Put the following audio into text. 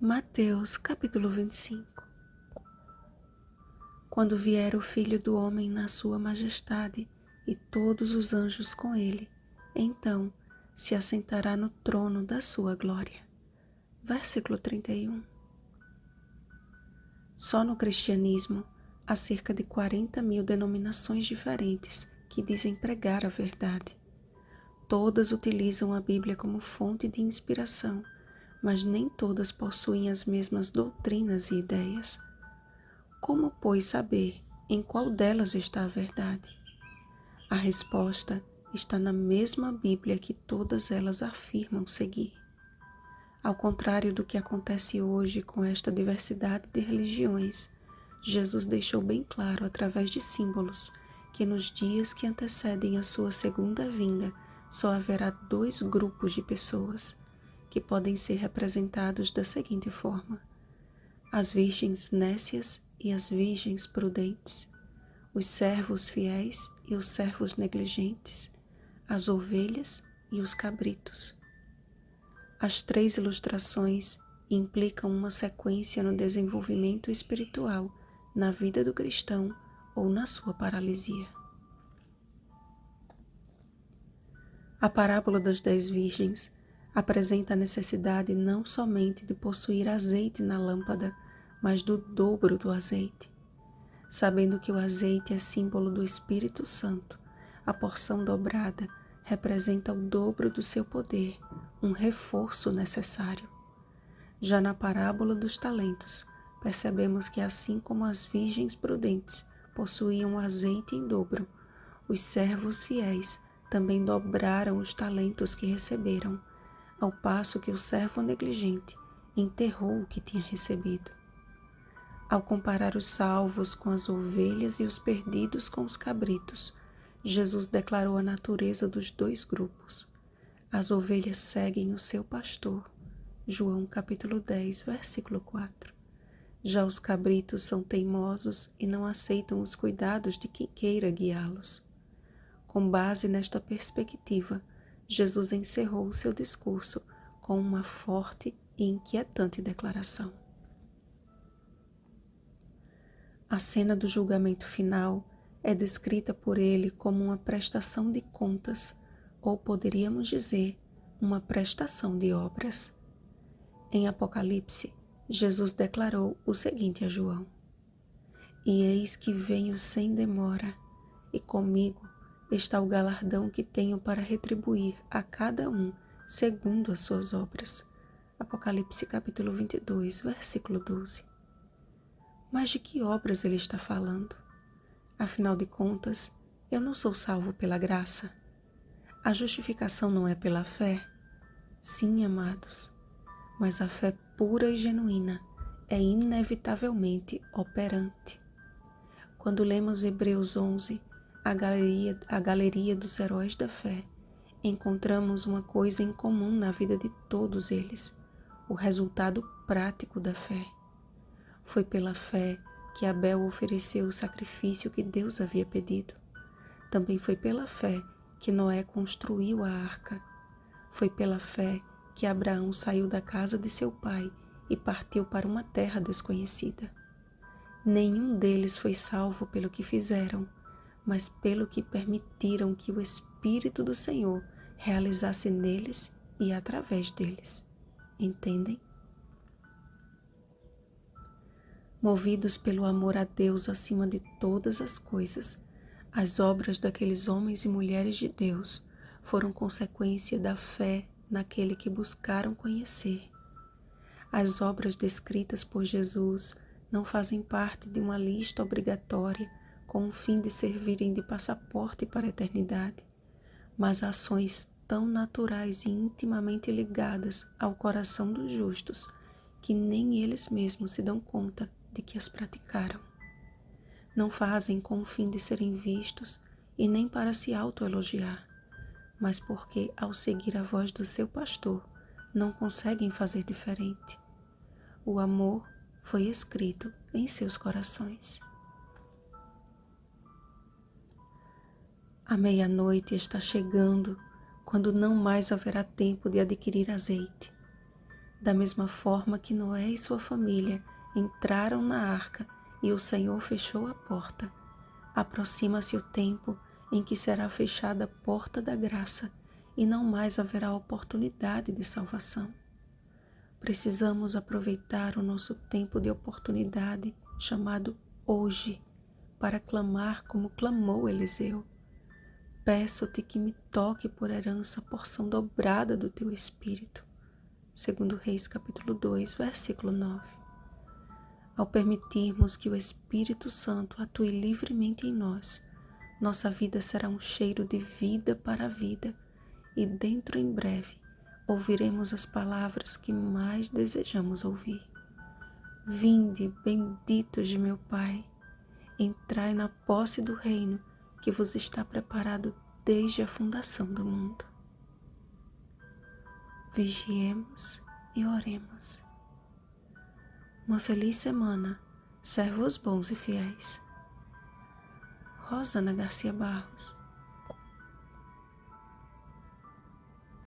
Mateus capítulo 25. Quando vier o Filho do Homem na sua majestade e todos os anjos com ele, então se assentará no trono da sua glória. Versículo 31. Só no cristianismo há cerca de 40.000 denominações diferentes que dizem pregar a verdade. Todas utilizam a Bíblia como fonte de inspiração, mas nem todas possuem as mesmas doutrinas e ideias. Como, pois, saber em qual delas está a verdade? A resposta está na mesma Bíblia que todas elas afirmam seguir. Ao contrário do que acontece hoje com esta diversidade de religiões, Jesus deixou bem claro através de símbolos que nos dias que antecedem a sua segunda vinda só haverá dois grupos de pessoas, que podem ser representados da seguinte forma: as virgens nécias e as virgens prudentes, os servos fiéis e os servos negligentes, as ovelhas e os cabritos. As três ilustrações implicam uma sequência no desenvolvimento espiritual, na vida do cristão ou na sua paralisia. A parábola das 10 virgens apresenta a necessidade não somente de possuir azeite na lâmpada, mas do dobro do azeite. Sabendo que o azeite é símbolo do Espírito Santo, a porção dobrada representa o dobro do seu poder, um reforço necessário. Já na parábola dos talentos, percebemos que assim como as virgens prudentes possuíam azeite em dobro, os servos fiéis também dobraram os talentos que receberam, ao passo que o servo negligente enterrou o que tinha recebido. Ao comparar os salvos com as ovelhas e os perdidos com os cabritos, Jesus declarou a natureza dos dois grupos. As ovelhas seguem o seu pastor. João capítulo 10, versículo 4. Já os cabritos são teimosos e não aceitam os cuidados de quem queira guiá-los. Com base nesta perspectiva, Jesus encerrou o seu discurso com uma forte e inquietante declaração. A cena do julgamento final é descrita por ele como uma prestação de contas, ou poderíamos dizer, uma prestação de obras. Em Apocalipse, Jesus declarou o seguinte a João: "E eis que venho sem demora, e comigo está o galardão que tenho para retribuir a cada um segundo as suas obras." Apocalipse capítulo 22, versículo 12. Mas de que obras ele está falando? Afinal de contas, eu não sou salvo pela graça? A justificação não é pela fé? Sim, amados, mas a fé pura e genuína é inevitavelmente operante. Quando lemos Hebreus 11, a galeria dos heróis da fé, encontramos uma coisa em comum na vida de todos eles: o resultado prático da fé. Foi pela fé que Abel ofereceu o sacrifício que Deus havia pedido. Também foi pela fé que Noé construiu a arca. Foi pela fé que Abraão saiu da casa de seu pai e partiu para uma terra desconhecida. Nenhum deles foi salvo pelo que fizeram, mas pelo que permitiram que o Espírito do Senhor realizasse neles e através deles. Entendem? Movidos pelo amor a Deus acima de todas as coisas, as obras daqueles homens e mulheres de Deus foram consequência da fé naquele que buscaram conhecer. As obras descritas por Jesus não fazem parte de uma lista obrigatória com o fim de servirem de passaporte para a eternidade, mas ações tão naturais e intimamente ligadas ao coração dos justos que nem eles mesmos se dão conta de que as praticaram. Não fazem com o fim de serem vistos e nem para se autoelogiar, mas porque, ao seguir a voz do seu pastor, não conseguem fazer diferente. O amor foi escrito em seus corações. A meia-noite está chegando, quando não mais haverá tempo de adquirir azeite. Da mesma forma que Noé e sua família entraram na arca e o Senhor fechou a porta, aproxima-se o tempo em que será fechada a porta da graça e não mais haverá oportunidade de salvação. Precisamos aproveitar o nosso tempo de oportunidade, chamado hoje, para clamar como clamou Eliseu. Peço-te que me toque por herança a porção dobrada do teu Espírito. 2 Reis capítulo 2, versículo 9. Ao permitirmos que o Espírito Santo atue livremente em nós, nossa vida será um cheiro de vida para a vida e dentro em breve ouviremos as palavras que mais desejamos ouvir. Vinde, benditos de meu Pai, entrai na posse do reino que vos está preparado desde a fundação do mundo. Vigiemos e oremos. Uma feliz semana, servos bons e fiéis. Rosana Garcia Barros.